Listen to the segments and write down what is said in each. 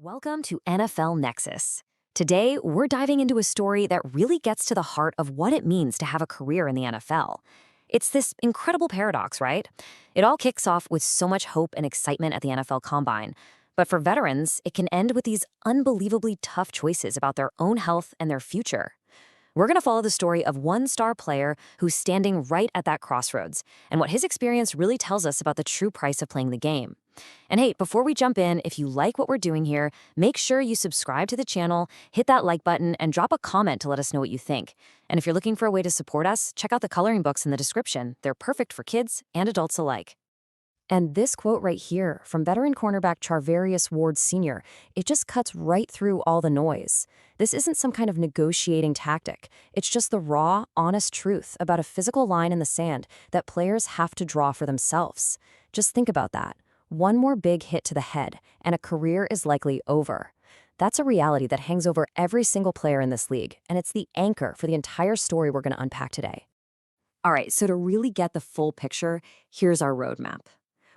Welcome to NFL Nexus. Today, we're diving into a story that really gets to the heart of what it means to have a career in the NFL. It's this incredible paradox, right? It all kicks off with so much hope and excitement at the NFL Combine. But for veterans, it can end with these unbelievably tough choices about their own health and their future. We're going to follow the story of one star player who's standing right at that crossroads and what his experience really tells us about the true price of playing the game. And hey, before we jump in, if you like what we're doing here, make sure you subscribe to the channel, hit that like button, and drop a comment to let us know what you think. And if you're looking for a way to support us, check out the coloring books in the description. They're perfect for kids and adults alike. And this quote right here from veteran cornerback Charvarius Ward Sr., it just cuts right through all the noise. This isn't some kind of negotiating tactic. It's just the raw, honest truth about a physical line in the sand that players have to draw for themselves. Just think about that. One more big hit to the head, and a career is likely over. That's a reality that hangs over every single player in this league, and it's the anchor for the entire story we're going to unpack today. All right, so to really get the full picture, here's our roadmap.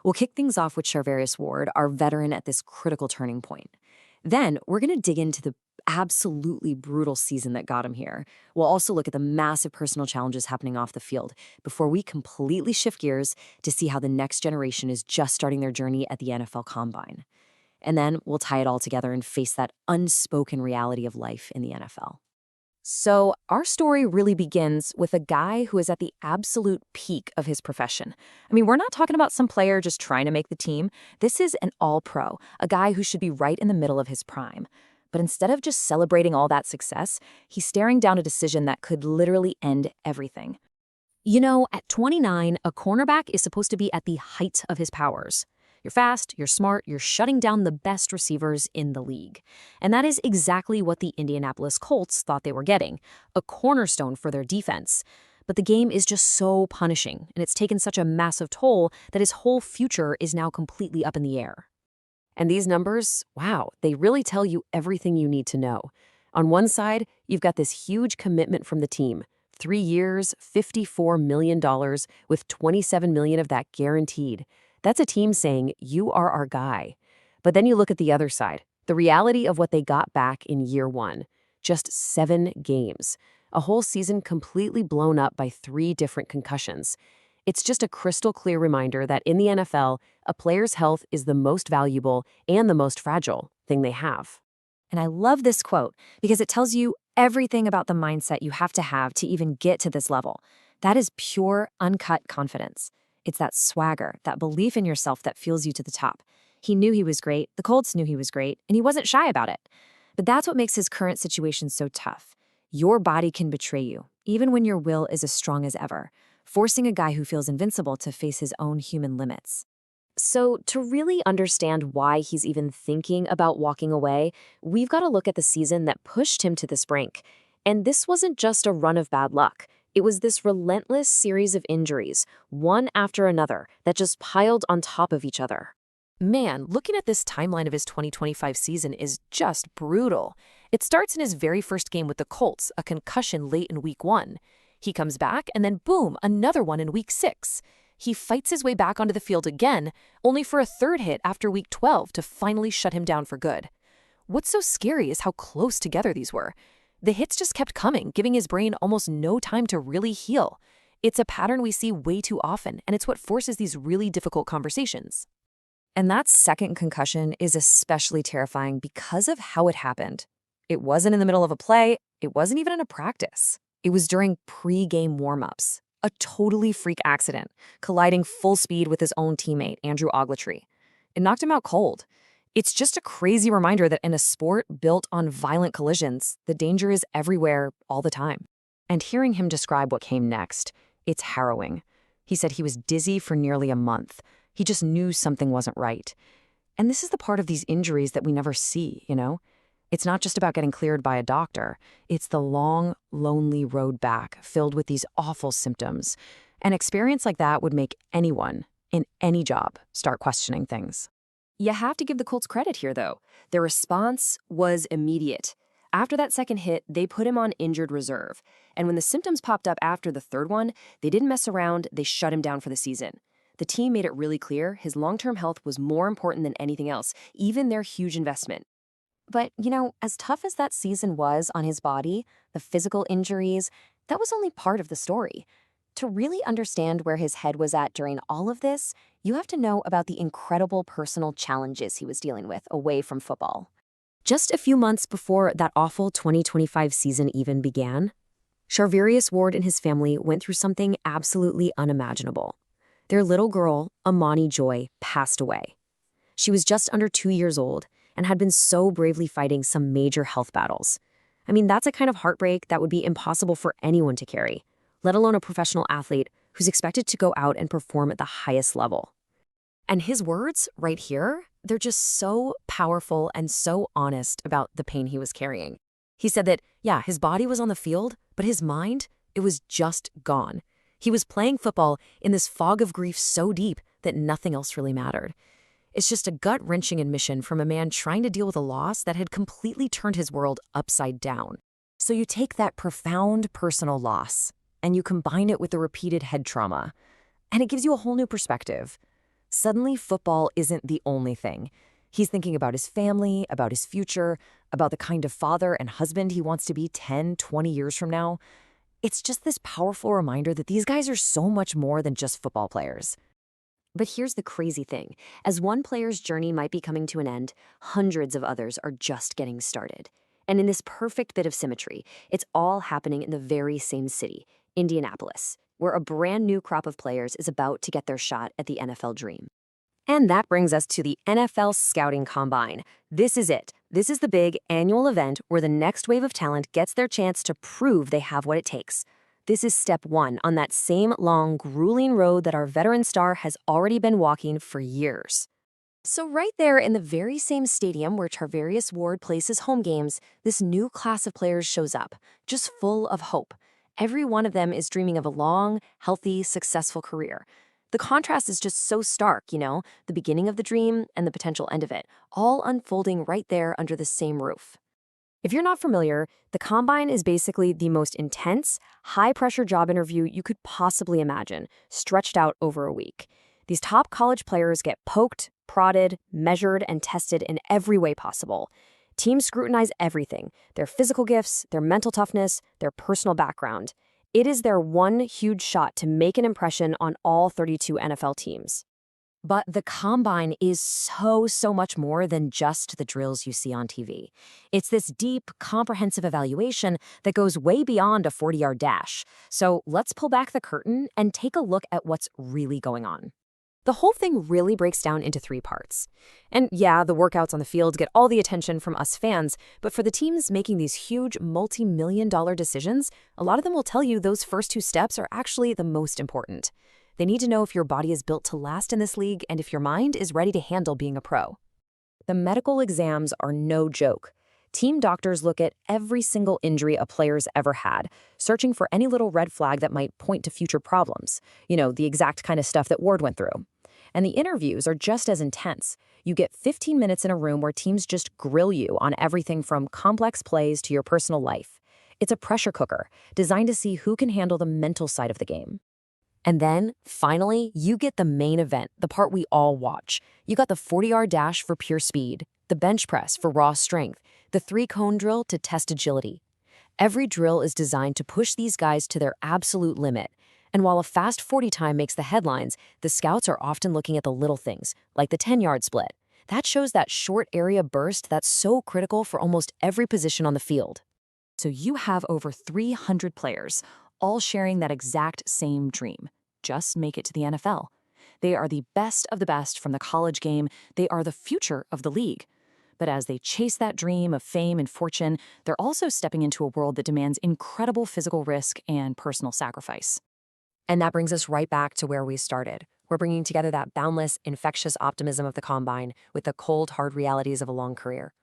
We'll kick things off with Charvarius Ward, our veteran at this critical turning point. Then we're going to dig into the absolutely brutal season that got him here. We'll also look at the massive personal challenges happening off the field before we completely shift gears to see how the next generation is just starting their journey at the NFL Combine. And then we'll tie it all together and face that unspoken reality of life in the NFL. So our story really begins with a guy who is at the absolute peak of his profession. I mean, we're not talking about some player just trying to make the team. This is an all-pro, a guy who should be right in the middle of his prime. But instead of just celebrating all that success, he's staring down a decision that could literally end everything. You know, at 29, a cornerback is supposed to be at the height of his powers. You're fast, you're smart, you're shutting down the best receivers in the league. And that is exactly what the Indianapolis Colts thought they were getting, a cornerstone for their defense. But the game is just so punishing, and it's taken such a massive toll that his whole future is now completely up in the air. And these numbers, wow, they really tell you everything you need to know. On one side, you've got this huge commitment from the team. 3 years, $54 million, with $27 million of that guaranteed. That's a team saying, you are our guy. But then you look at the other side, the reality of what they got back in year one. Just 7 games. A whole season completely blown up by 3 different concussions. It's just a crystal clear reminder that in the NFL, a player's health is the most valuable and the most fragile thing they have. And I love this quote because it tells you everything about the mindset you have to even get to this level. That is pure, uncut confidence. It's that swagger, that belief in yourself that fuels you to the top. He knew he was great, the Colts knew he was great, and he wasn't shy about it. But that's what makes his current situation so tough. Your body can betray you, even when your will is as strong as ever, forcing a guy who feels invincible to face his own human limits. So to really understand why he's even thinking about walking away, we've got to look at the season that pushed him to this brink. And this wasn't just a run of bad luck. It was this relentless series of injuries, one after another, that just piled on top of each other. Man, looking at this timeline of his 2025 season is just brutal. It starts in his very first game with the Colts, a concussion late in week 1. He comes back, and then boom, another one in week 6. He fights his way back onto the field again, only for a third hit after week 12 to finally shut him down for good. What's so scary is how close together these were. The hits just kept coming, giving his brain almost no time to really heal. It's a pattern we see way too often, and it's what forces these really difficult conversations. And that second concussion is especially terrifying because of how it happened. It wasn't in the middle of a play. It wasn't even in a practice. It was during pre-game warm-ups. A totally freak accident, colliding full speed with his own teammate, Andrew Ogletree. It knocked him out cold. It's just a crazy reminder that in a sport built on violent collisions, the danger is everywhere all the time. And hearing him describe what came next, it's harrowing. He said he was dizzy for nearly a month. He just knew something wasn't right. And this is the part of these injuries that we never see, you know? It's not just about getting cleared by a doctor. It's the long, lonely road back filled with these awful symptoms. An experience like that would make anyone, in any job, start questioning things. You have to give the Colts credit here, though. Their response was immediate. After that second hit, they put him on injured reserve. And when the symptoms popped up after the third one, they didn't mess around, they shut him down for the season. The team made it really clear his long-term health was more important than anything else, even their huge investment. But, as tough as that season was on his body, the physical injuries, that was only part of the story. To really understand where his head was at during all of this, you have to know about the incredible personal challenges he was dealing with away from football. Just a few months before that awful 2025 season even began, Charvarius Ward and his family went through something absolutely unimaginable. Their little girl, Amani Joy, passed away. She was just under 2 years old and had been so bravely fighting some major health battles. I mean, that's a kind of heartbreak that would be impossible for anyone to carry, let alone a professional athlete who's expected to go out and perform at the highest level. And his words right here, they're just so powerful and so honest about the pain he was carrying. He said that, yeah, his body was on the field, but his mind, it was just gone. He was playing football in this fog of grief so deep that nothing else really mattered. It's just a gut-wrenching admission from a man trying to deal with a loss that had completely turned his world upside down. So you take that profound personal loss, and you combine it with the repeated head trauma, and it gives you a whole new perspective. Suddenly, football isn't the only thing. He's thinking about his family, about his future, about the kind of father and husband he wants to be 10, 20 years from now. It's just this powerful reminder that these guys are so much more than just football players. But here's the crazy thing. As one player's journey might be coming to an end, hundreds of others are just getting started. And in this perfect bit of symmetry, it's all happening in the very same city, Indianapolis, where a brand new crop of players is about to get their shot at the NFL dream. And that brings us to the NFL Scouting Combine. This is it. This is the big annual event where the next wave of talent gets their chance to prove they have what it takes. This is step one on that same long, grueling road that our veteran star has already been walking for years. So right there in the very same stadium where Charvarius Ward plays his home games, this new class of players shows up, just full of hope. Every one of them is dreaming of a long, healthy, successful career. The contrast is just so stark, the beginning of the dream and the potential end of it, all unfolding right there under the same roof. If you're not familiar, the Combine is basically the most intense, high-pressure job interview you could possibly imagine, stretched out over a week. These top college players get poked, prodded, measured, and tested in every way possible. Teams scrutinize everything: their physical gifts, their mental toughness, their personal background. It is their one huge shot to make an impression on all 32 NFL teams. But the Combine is so much more than just the drills you see on TV. It's this deep, comprehensive evaluation that goes way beyond a 40-yard dash. So let's pull back the curtain and take a look at what's really going on. The whole thing really breaks down into 3 parts. And yeah, the workouts on the field get all the attention from us fans, but for the teams making these huge multi-million-dollar decisions, a lot of them will tell you those first 2 steps are actually the most important. They need to know if your body is built to last in this league and if your mind is ready to handle being a pro. The medical exams are no joke. Team doctors look at every single injury a player's ever had, searching for any little red flag that might point to future problems. The exact kind of stuff that Ward went through. And the interviews are just as intense. You get 15 minutes in a room where teams just grill you on everything from complex plays to your personal life. It's a pressure cooker, designed to see who can handle the mental side of the game. And then, finally, you get the main event, the part we all watch. You got the 40-yard dash for pure speed, the bench press for raw strength, the 3-cone drill to test agility. Every drill is designed to push these guys to their absolute limit. And while a fast 40 time makes the headlines, the scouts are often looking at the little things, like the 10-yard split. That shows that short area burst that's so critical for almost every position on the field. So you have over 300 players, all sharing that exact same dream: just make it to the NFL. They are the best of the best from the college game. They are the future of the league. But as they chase that dream of fame and fortune, they're also stepping into a world that demands incredible physical risk and personal sacrifice. And that brings us right back to where we started. We're bringing together that boundless, infectious optimism of the Combine with the cold, hard realities of a long career.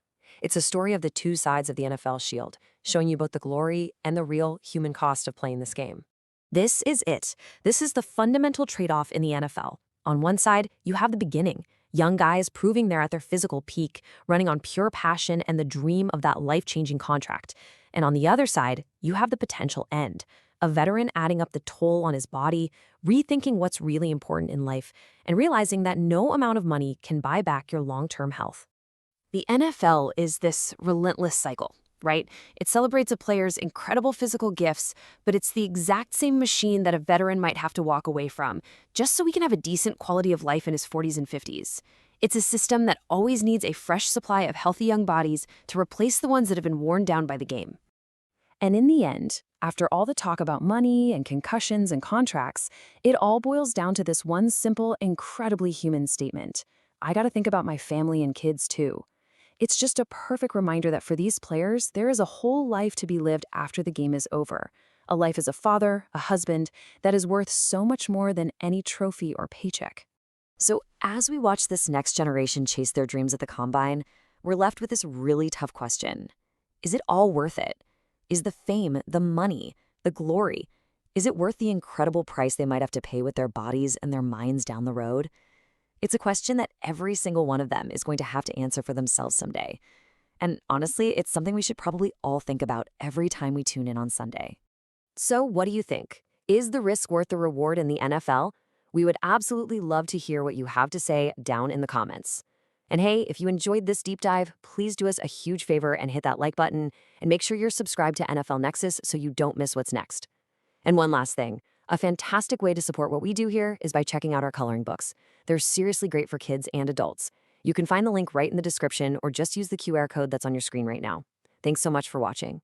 It's a story of the 2 sides of the NFL shield, showing you both the glory and the real human cost of playing this game. This is it. This is the fundamental trade-off in the NFL. On one side, you have the beginning. Young guys proving they're at their physical peak, running on pure passion and the dream of that life-changing contract. And on the other side, you have the potential end. A veteran adding up the toll on his body, rethinking what's really important in life, and realizing that no amount of money can buy back your long-term health. The NFL is this relentless cycle, right? It celebrates a player's incredible physical gifts, but it's the exact same machine that a veteran might have to walk away from, just so he can have a decent quality of life in his 40s and 50s. It's a system that always needs a fresh supply of healthy young bodies to replace the ones that have been worn down by the game. And in the end, after all the talk about money and concussions and contracts, it all boils down to this one simple, incredibly human statement. I gotta think about my family and kids too. It's just a perfect reminder that for these players, there is a whole life to be lived after the game is over. A life as a father, a husband, that is worth so much more than any trophy or paycheck. So as we watch this next generation chase their dreams at the combine, we're left with this really tough question. Is it all worth it? Is the fame, the money, the glory, is it worth the incredible price they might have to pay with their bodies and their minds down the road? It's a question that every single one of them is going to have to answer for themselves someday. And honestly, it's something we should probably all think about every time we tune in on Sunday. So what do you think? Is the risk worth the reward in the NFL? We would absolutely love to hear what you have to say down in the comments. And hey, if you enjoyed this deep dive, please do us a huge favor and hit that like button, and make sure you're subscribed to NFL Nexus so you don't miss what's next. And one last thing, a fantastic way to support what we do here is by checking out our coloring books. They're seriously great for kids and adults. You can find the link right in the description or just use the QR code that's on your screen right now. Thanks so much for watching.